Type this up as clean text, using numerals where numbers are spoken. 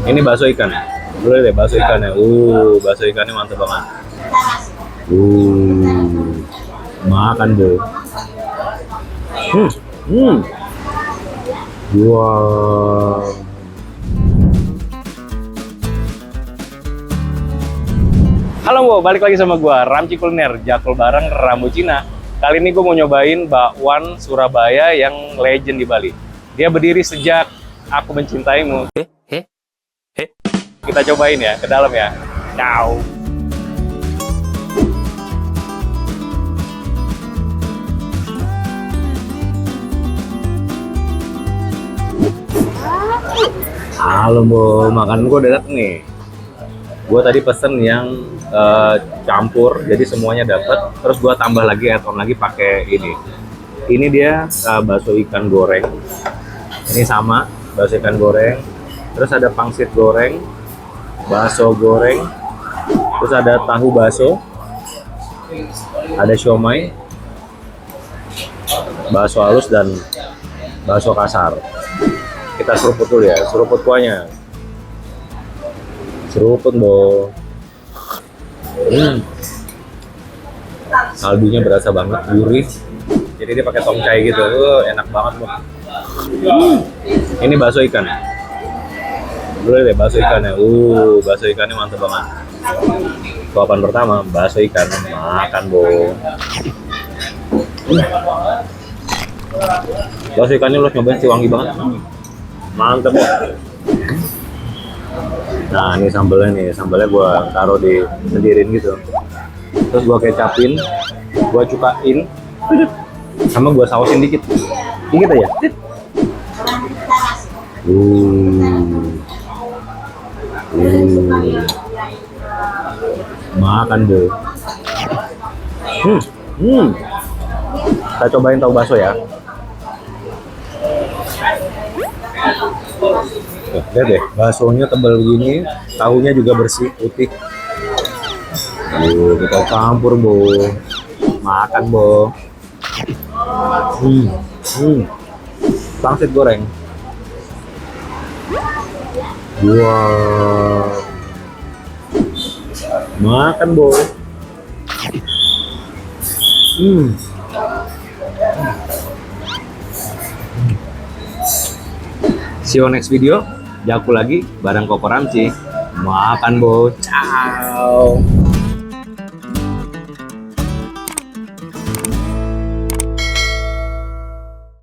Ini bakso ikan. Boleh deh bakso ikannya. Bakso ikannya mantep banget. Makan deh. Wow. Halo Bo, balik lagi sama gua Ramci Kuliner, jakul bareng Rambu Cina. Kali ini gue mau nyobain bakwan Surabaya yang legend di Bali. Dia berdiri sejak Aku Mencintaimu. Kita cobain ya, ke dalam ya. Ciao. Halo Bo, makan gue udah dateng nih. Gue tadi pesen yang campur, jadi semuanya dapat. Terus gue tambah lagi add-on lagi pakai ini. Ini dia bakso ikan goreng. Ini sama bakso ikan goreng. Terus ada pangsit goreng, bakso goreng. Terus ada tahu bakso, ada siomay, bakso halus dan bakso kasar. Kita seruput dulu ya, seruput kuahnya. Seruput Bo. Kaldunya berasa banget, gurih. Jadi dia pakai tongcai gitu, enak banget Bo. Ini bakso ikan. Boleh deh bakso ikannya. Bakso ikannya mantep banget. Suapan pertama, bakso ikan. Makan Bo. Bakso ikannya lo nyobain sih, wangi banget. Mantep Bo. Nah ini sambelnya gua taruh di sedirin gitu. Terus gua kecapin, gua cukain, sama gua sausin dikit aja. Makan deh. Kita cobain tahu bakso ya. Lihat deh, baksonya tebal begini, tahunya juga bersih, putih. Kita campur Bo. Makan Bo. Pangsit goreng. Wow. Makan Bo. See you next video. Jaku lagi bareng Koko Ramci. Makan Bo. Ciao.